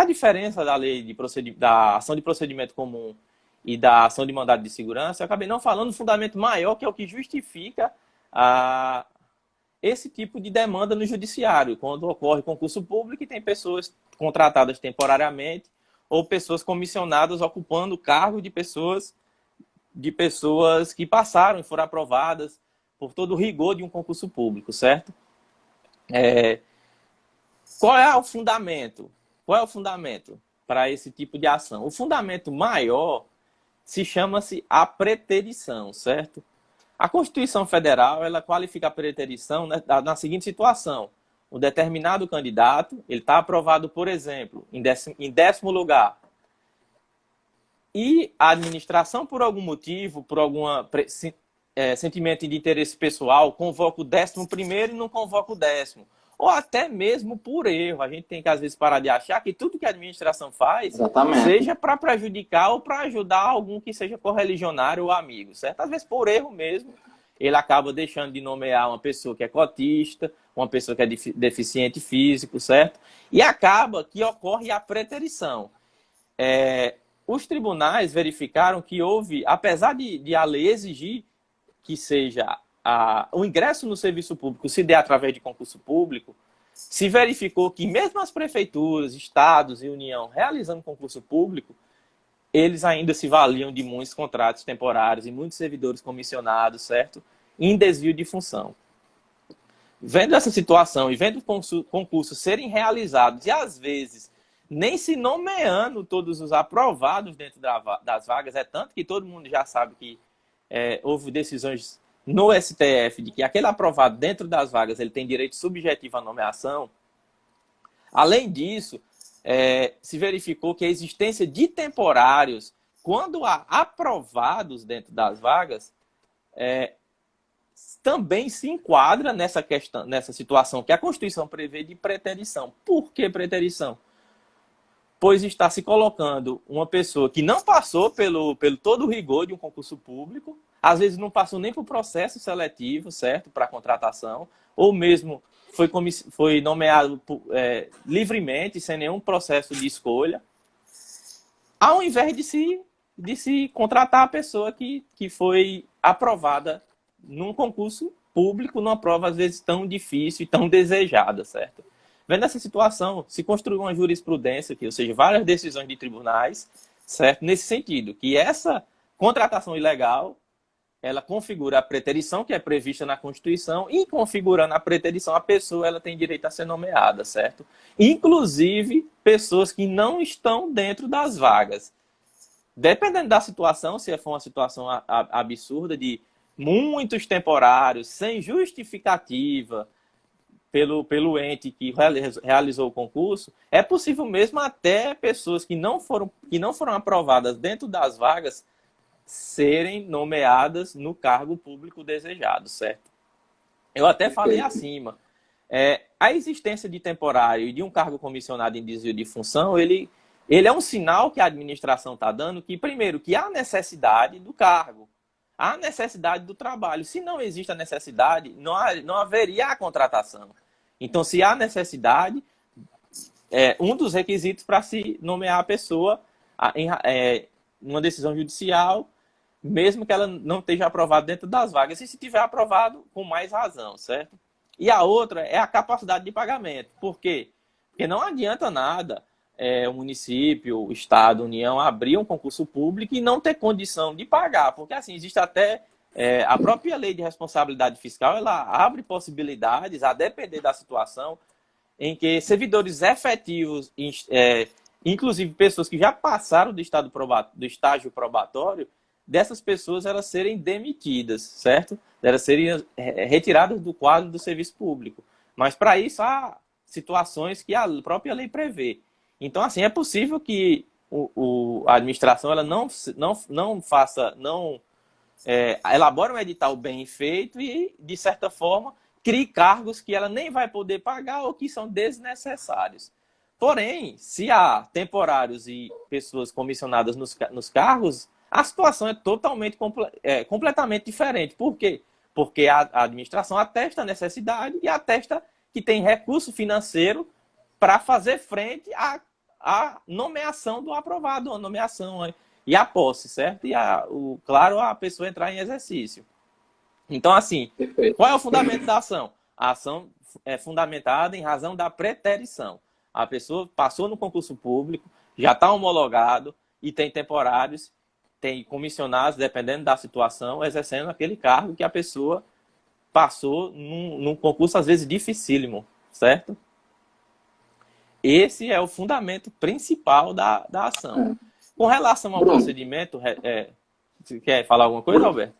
diferença da lei da ação de procedimento comum e da ação de mandado de segurança, eu acabei não falando do fundamento maior, que é o que justifica esse tipo de demanda no judiciário, quando ocorre concurso público e tem pessoas contratadas temporariamente ou pessoas comissionadas ocupando o cargo de pessoas que passaram e foram aprovadas por todo o rigor de um concurso público, certo? Qual é o fundamento? Qual é o fundamento para esse tipo de ação? O fundamento maior chama-se a preterição, certo? A Constituição Federal, ela qualifica a preterição na seguinte situação. Um determinado candidato, ele está aprovado, por exemplo, em 10º lugar. E a administração, por algum motivo, por algum sentimento de interesse pessoal, convoca o 11º e não convoca o 10º. Ou até mesmo por erro. A gente tem que, às vezes, parar de achar que tudo que a administração faz seja para prejudicar ou para ajudar algum que seja correligionário ou amigo, certo? Às vezes, por erro mesmo, ele acaba deixando de nomear uma pessoa que é cotista, uma pessoa que é deficiente físico, certo? E acaba que ocorre a preterição. Os tribunais verificaram que houve, apesar de a lei exigir que seja o ingresso no serviço público se dê através de concurso público, se verificou que mesmo as prefeituras, estados e União realizando concurso público, eles ainda se valiam de muitos contratos temporários e muitos servidores comissionados, certo? Em desvio de função. Vendo essa situação e vendo concursos serem realizados e, às vezes, nem se nomeando todos os aprovados dentro das vagas, é tanto que todo mundo já sabe que houve decisões no STF de que aquele aprovado dentro das vagas ele tem direito subjetivo à nomeação. Além disso, se verificou que a existência de temporários, quando há aprovados dentro das vagas, também se enquadra nessa situação que a Constituição prevê de preterição. Por que preterição? Pois está se colocando uma pessoa que não passou pelo todo o rigor de um concurso público, às vezes não passou nem por processo seletivo, certo, para contratação, ou mesmo foi nomeado livremente, sem nenhum processo de escolha, ao invés de se contratar a pessoa que foi aprovada num concurso público, numa prova às vezes tão difícil e tão desejada, certo? Vendo essa situação, se construiu uma jurisprudência, ou seja, várias decisões de tribunais, certo? Nesse sentido, que essa contratação ilegal, ela configura a preterição que é prevista na Constituição e configurando a preterição, a pessoa ela tem direito a ser nomeada, certo? Inclusive, pessoas que não estão dentro das vagas. Dependendo da situação, se for uma situação absurda de muitos temporários, sem justificativa, pelo ente que realizou o concurso, é possível mesmo até pessoas que não foram aprovadas dentro das vagas serem nomeadas no cargo público desejado, certo? Eu até falei acima. A existência de temporário e de um cargo comissionado em desvio de função, ele é um sinal que a administração está dando que, primeiro, que há necessidade do cargo, há necessidade do trabalho. Se não existe a necessidade, não haveria a contratação. Então, se há necessidade, um dos requisitos para se nomear a pessoa em uma decisão judicial, mesmo que ela não esteja aprovada dentro das vagas, e se tiver aprovado, com mais razão, certo? E a outra é a capacidade de pagamento. Por quê? Porque não adianta nada o município, o Estado, a União abrir um concurso público e não ter condição de pagar, porque assim, existe até a própria lei de responsabilidade fiscal, ela abre possibilidades, a depender da situação, em que servidores efetivos, inclusive pessoas que já passaram do estágio probatório, dessas pessoas elas serem demitidas, certo? Elas serem retiradas do quadro do serviço público. Mas para isso há situações que a própria lei prevê. Então, assim, é possível que a administração ela elabore um edital bem feito e, de certa forma, crie cargos que ela nem vai poder pagar ou que são desnecessários. Porém, se há temporários e pessoas comissionadas nos cargos, a situação é completamente diferente. Por quê? Porque a administração atesta a necessidade e atesta que tem recurso financeiro para fazer frente à nomeação do aprovado, a nomeação e a posse, certo? E, claro, a pessoa entrar em exercício. Então, assim, qual é o fundamento da ação? A ação é fundamentada em razão da preterição. A pessoa passou no concurso público, já está homologado e tem temporários, tem comissionados, dependendo da situação, exercendo aquele cargo que a pessoa passou num concurso, às vezes, dificílimo, certo? Esse é o fundamento principal da ação. Com relação ao procedimento, você quer falar alguma coisa, Alberto?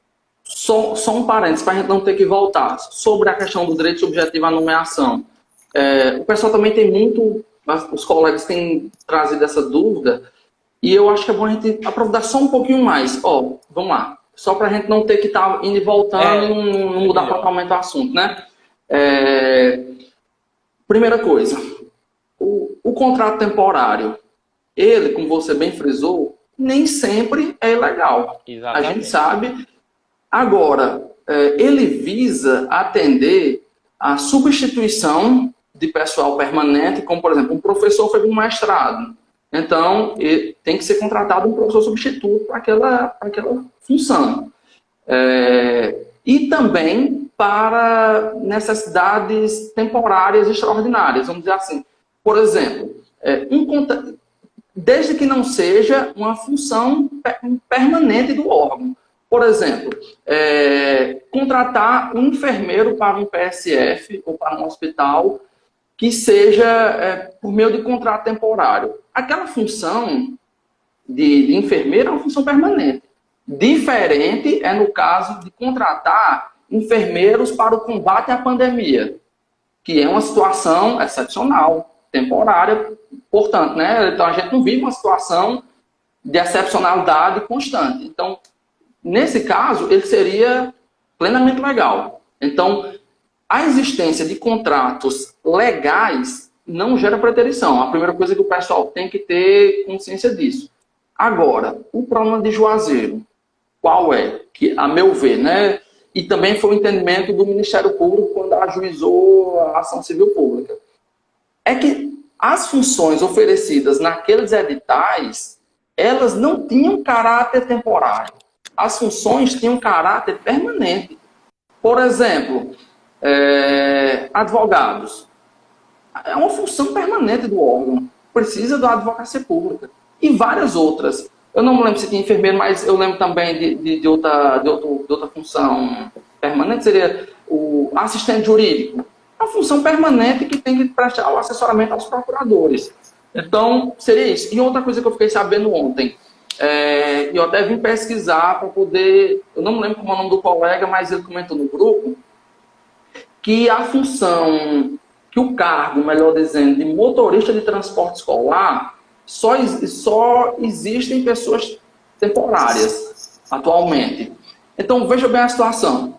Só um parênteses, para a gente não ter que voltar. Sobre a questão do direito subjetivo à nomeação. O pessoal também tem muito, os colegas têm trazido essa dúvida, e eu acho que é bom a gente aprofundar só um pouquinho mais. Vamos lá. Só para a gente não ter que estar indo e voltando e não mudar totalmente o assunto, né? Primeira coisa, o contrato temporário, ele, como você bem frisou, nem sempre é ilegal. Exatamente. A gente sabe. Agora, ele visa atender a substituição de pessoal permanente, como, por exemplo, um professor fez um mestrado. Então, tem que ser contratado um professor substituto para aquela função. E também para necessidades temporárias extraordinárias, vamos dizer assim. Por exemplo, desde que não seja uma função permanente do órgão. Por exemplo, contratar um enfermeiro para um PSF ou para um hospital que seja por meio de contrato temporário. Aquela função de enfermeiro é uma função permanente. Diferente é no caso de contratar enfermeiros para o combate à pandemia, que é uma situação excepcional, temporária, portanto, né? Então a gente não vive uma situação de excepcionalidade constante. Então, nesse caso, ele seria plenamente legal. Então, a existência de contratos legais não gera preterição. A primeira coisa que o pessoal tem que ter consciência disso. Agora, o problema de Juazeiro, qual é? Que, a meu ver, né? E também foi o entendimento do Ministério Público quando ajuizou a ação civil pública. É que as funções oferecidas naqueles editais, elas não tinham caráter temporário. As funções tinham caráter permanente. Por exemplo, advogados. É uma função permanente do órgão. Precisa da advocacia pública. E várias outras. Eu não me lembro se tinha enfermeiro, mas eu lembro também de outra função permanente. Seria o assistente jurídico. É uma função permanente que tem que prestar o assessoramento aos procuradores. Então, seria isso. E outra coisa que eu fiquei sabendo ontem. Eu até vim pesquisar para poder... Eu não me lembro como é o nome do colega, mas ele comentou no grupo que a função, que o cargo, melhor dizendo, de motorista de transporte escolar, só existem pessoas temporárias atualmente. Então, veja bem a situação.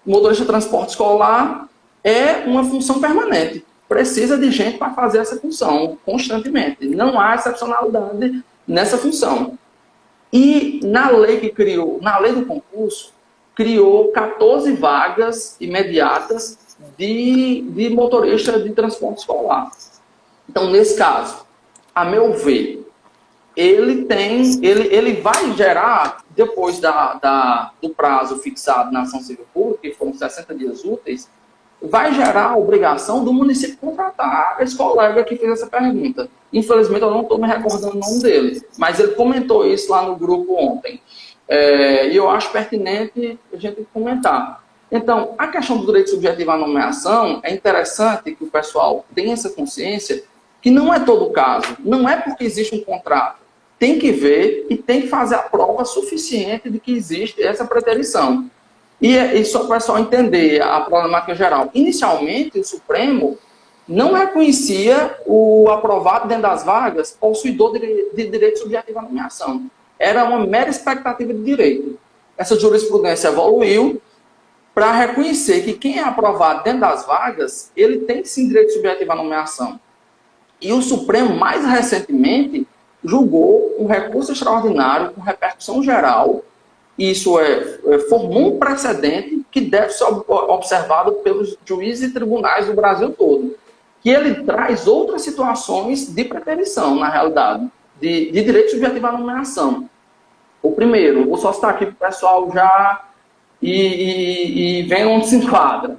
Motorista de transporte escolar é uma função permanente. Precisa de gente para fazer essa função constantemente. Não há excepcionalidade nessa função. E na lei do concurso, criou 14 vagas imediatas de motorista de transporte escolar. Então, nesse caso, a meu ver, ele vai gerar, depois do prazo fixado na ação civil pública, que foram 60 dias úteis, vai gerar a obrigação do município contratar esse colega que fez essa pergunta. Infelizmente, eu não estou me recordando o nome dele, mas ele comentou isso lá no grupo ontem. E eu acho pertinente a gente comentar. Então, a questão do direito subjetivo à nomeação, é interessante que o pessoal tenha essa consciência que não é todo o caso, não é porque existe um contrato. Tem que ver e tem que fazer a prova suficiente de que existe essa preterição. E só para o pessoal entender a problemática geral. Inicialmente, o Supremo não reconhecia o aprovado dentro das vagas possuidor de direito subjetivo à nomeação. Era uma mera expectativa de direito. Essa jurisprudência evoluiu para reconhecer que quem é aprovado dentro das vagas, ele tem sim direito subjetivo à nomeação. E o Supremo, mais recentemente, julgou um recurso extraordinário com repercussão geral. Isso formou um precedente que deve ser observado pelos juízes e tribunais do Brasil todo. Que ele traz outras situações de preterição, na realidade, de direito subjetivo à nomeação. O primeiro, vou só citar aqui para o pessoal já e ver onde se enquadra.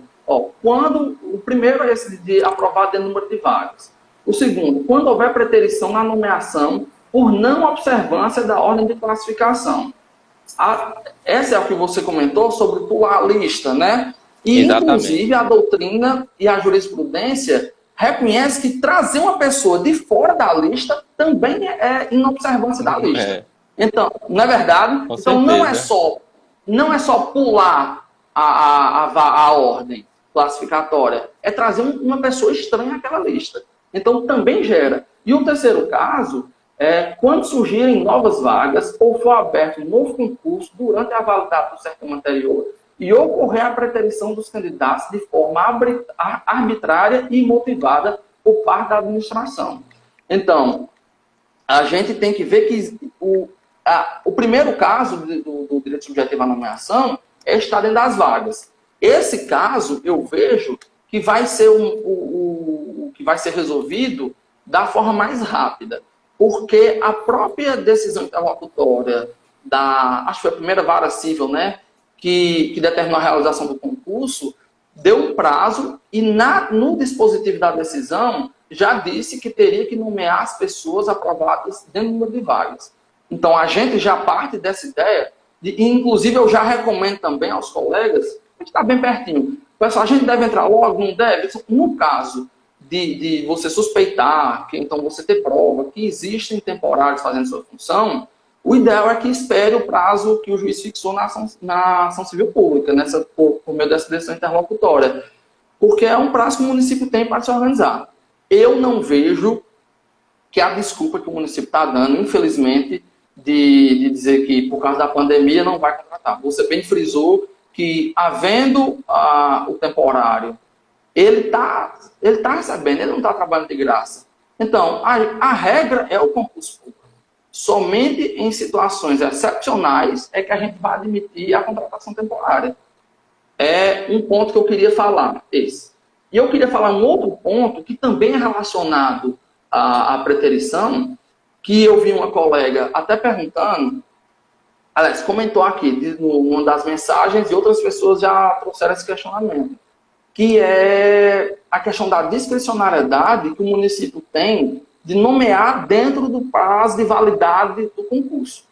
Quando o primeiro é esse de aprovado de número de vagas. O segundo, quando houver preterição na nomeação por não observância da ordem de classificação. Essa é o que você comentou sobre pular a lista, né? E, exatamente, inclusive, a doutrina e a jurisprudência reconhece que trazer uma pessoa de fora da lista também é inobservância da lista. Então, não é verdade? Então, não é só pular a ordem classificatória, é trazer uma pessoa estranha àquela lista. Então, também gera. E o terceiro caso é quando surgirem novas vagas ou for aberto um novo concurso durante a validade do certame anterior e ocorrer a preterição dos candidatos de forma arbitrária e motivada por parte da administração. Então, a gente tem que ver que o primeiro caso do direito subjetivo à nomeação é estar dentro das vagas. Esse caso, eu vejo que vai ser que vai ser resolvido da forma mais rápida, porque a própria decisão interlocutória acho que foi a primeira vara civil, né, que determinou a realização do concurso, deu um prazo e no dispositivo da decisão já disse que teria que nomear as pessoas aprovadas dentro do número de vagas. Então, a gente já parte dessa ideia, e inclusive eu já recomendo também aos colegas, a gente está bem pertinho, pessoal, a gente deve entrar logo, não deve? No caso de você suspeitar, que então você ter prova que existem temporários fazendo sua função, o ideal é que espere o prazo que o juiz fixou na ação civil pública, por meio dessa decisão interlocutória, porque é um prazo que o município tem para se organizar. Eu não vejo que a desculpa que o município está dando, infelizmente, de dizer que por causa da pandemia não vai contratar. Você bem frisou que, havendo o temporário, ele está recebendo, ele não está trabalhando de graça. Então, a regra é o concurso público. Somente em situações excepcionais é que a gente vai admitir a contratação temporária. É um ponto que eu queria falar, esse. E eu queria falar um outro ponto que também é relacionado à preterição, que eu vi uma colega até perguntando, aliás, comentou aqui, numa das mensagens, e outras pessoas já trouxeram esse questionamento, que é a questão da discricionariedade que o município tem de nomear dentro do prazo de validade do concurso.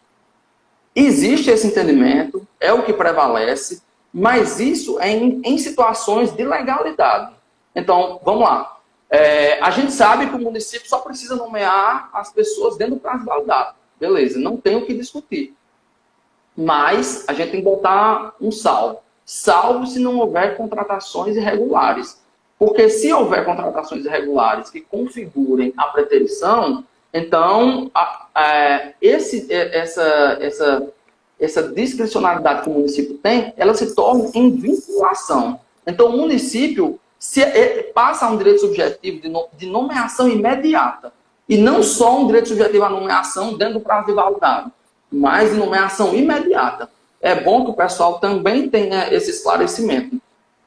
Existe esse entendimento, é o que prevalece, mas isso é em situações de legalidade. Então, vamos lá. A gente sabe que o município só precisa nomear as pessoas dentro do prazo de validade. Beleza, não tem o que discutir. Mas a gente tem que botar um salvo. Salvo se não houver contratações irregulares. Porque se houver contratações irregulares que configurem a preterição, então essa discricionariedade que o município tem, ela se torna em vinculação. Então o município passa a um direito subjetivo de nomeação imediata. E não só um direito subjetivo à nomeação dentro do prazo de validade, mas de nomeação imediata. É bom que o pessoal também tenha esse esclarecimento.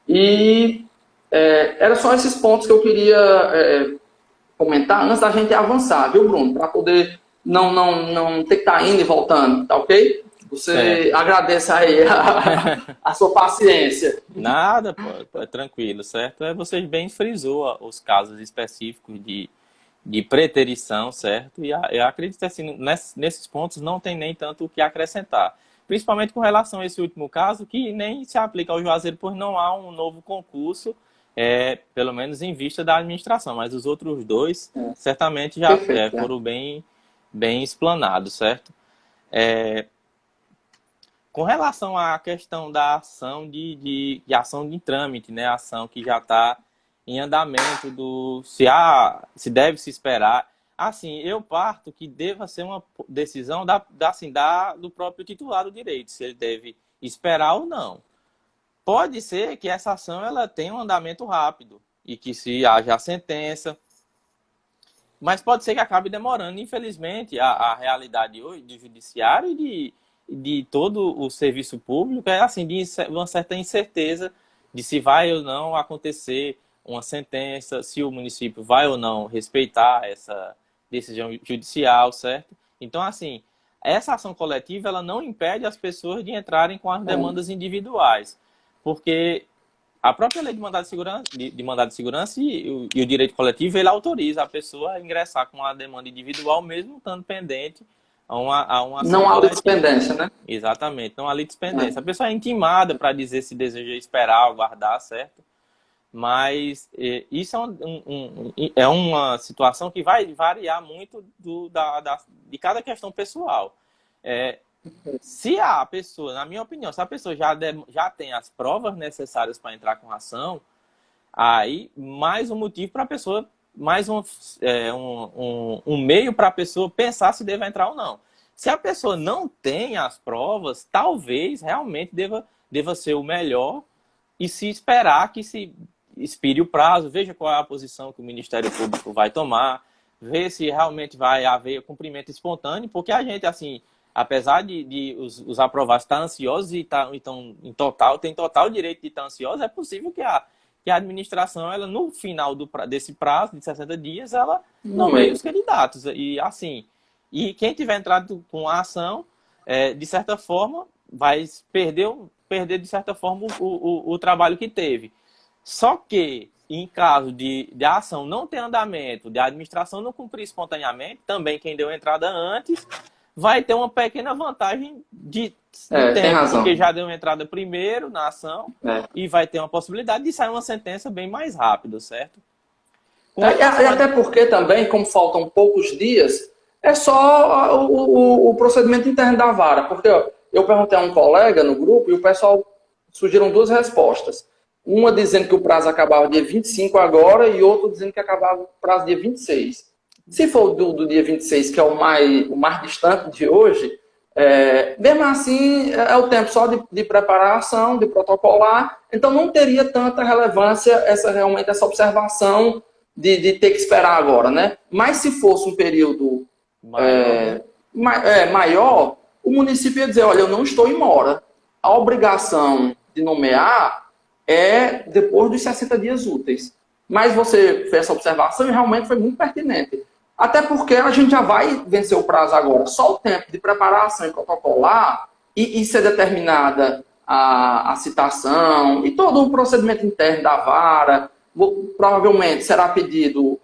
E Era só esses pontos que eu queria comentar antes da gente avançar, viu, Bruno? Para poder não ter que estar indo e voltando, tá ok? Você agradece aí a sua paciência. Nada, pô, é tranquilo, certo? Você bem frisou os casos específicos de preterição, certo? E eu acredito que assim, nesses pontos não tem nem tanto o que acrescentar. Principalmente com relação a esse último caso, que nem se aplica ao Juazeiro, pois não há um novo concurso, pelo menos em vista da administração. Mas os outros dois, certamente já foram bem explanados, certo? Com relação à questão da ação de ação de trâmite, né? A ação que já está em andamento se deve se esperar. Assim, eu parto que deva ser uma decisão do próprio titular do direito, se ele deve esperar ou não. Pode ser que essa ação ela tenha um andamento rápido e que se haja a sentença, mas pode ser que acabe demorando. Infelizmente, a realidade hoje do judiciário e de todo o serviço público é assim, de uma certa incerteza de se vai ou não acontecer uma sentença, se o município vai ou não respeitar essa decisão judicial, certo? Então, assim, essa ação coletiva ela não impede as pessoas de entrarem com as demandas individuais, porque a própria lei de mandado de segurança e o direito coletivo, ele autoriza a pessoa a ingressar com a demanda individual, mesmo estando pendente a uma ação não há coletiva. litispendência, né? Exatamente, não há litispendência. A pessoa é intimada para dizer se deseja esperar, aguardar, certo? Mas isso é uma situação que vai variar muito de cada questão pessoal. Se a pessoa, na minha opinião, se a pessoa já tem as provas necessárias para entrar com a ação, aí mais um motivo para a pessoa, mais um meio para a pessoa pensar se deve entrar ou não. Se a pessoa não tem as provas, talvez realmente deva ser o melhor e se esperar que se expire o prazo, veja qual é a posição que o Ministério Público vai tomar, ver se realmente vai haver cumprimento espontâneo, porque a gente, assim, apesar de os aprovados estar ansiosos e tem total direito de estar ansiosos, é possível que a administração, ela, no final desse prazo de 60 dias, ela nomeie os candidatos. E, assim, quem tiver entrado com a ação, de certa forma, vai perder de certa forma, o trabalho que teve. Só que, em caso de a ação não ter andamento, de a administração não cumprir espontaneamente, também quem deu entrada antes vai ter uma pequena vantagem de tempo, porque já deu entrada primeiro na ação e vai ter uma possibilidade de sair uma sentença bem mais rápido, certo? E até porque também, como faltam poucos dias, é só o procedimento interno da vara. Porque eu perguntei a um colega no grupo e o pessoal surgiram duas respostas. Uma dizendo que o prazo acabava dia 25 agora e outra dizendo que acabava o prazo dia 26. Se for do dia 26, que é o mais distante de hoje, mesmo assim é o tempo só de preparação, de protocolar, então não teria tanta relevância realmente essa observação de ter que esperar agora, né? Mas se fosse um período maior, o município ia dizer, olha, eu não estou em mora. A obrigação de nomear é depois dos 60 dias úteis. Mas você fez essa observação e realmente foi muito pertinente. Até porque a gente já vai vencer o prazo agora. Só o tempo de preparação e protocolar e ser determinada a citação e todo o procedimento interno da vara. Provavelmente será pedido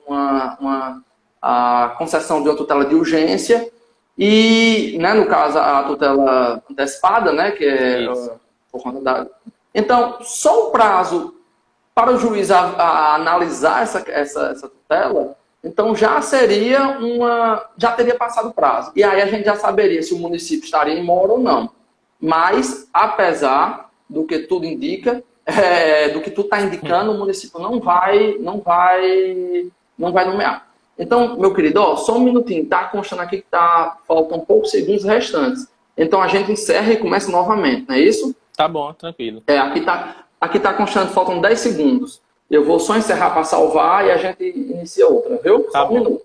a concessão de uma tutela de urgência e, né, no caso, a tutela antecipada, né, que é por conta da... Então, só o prazo para o juiz analisar essa tutela, então já teria passado o prazo. E aí a gente já saberia se o município estaria em mora ou não. Mas, apesar do que tudo indica, do que tudo está indicando, o município não vai nomear. Então, meu querido, só um minutinho, está constando aqui que faltam poucos segundos restantes. Então a gente encerra e começa novamente, não é isso? Tá bom, tranquilo. Aqui tá constando, faltam 10 segundos. Eu vou só encerrar para salvar e a gente inicia outra, viu? Tá só um minuto.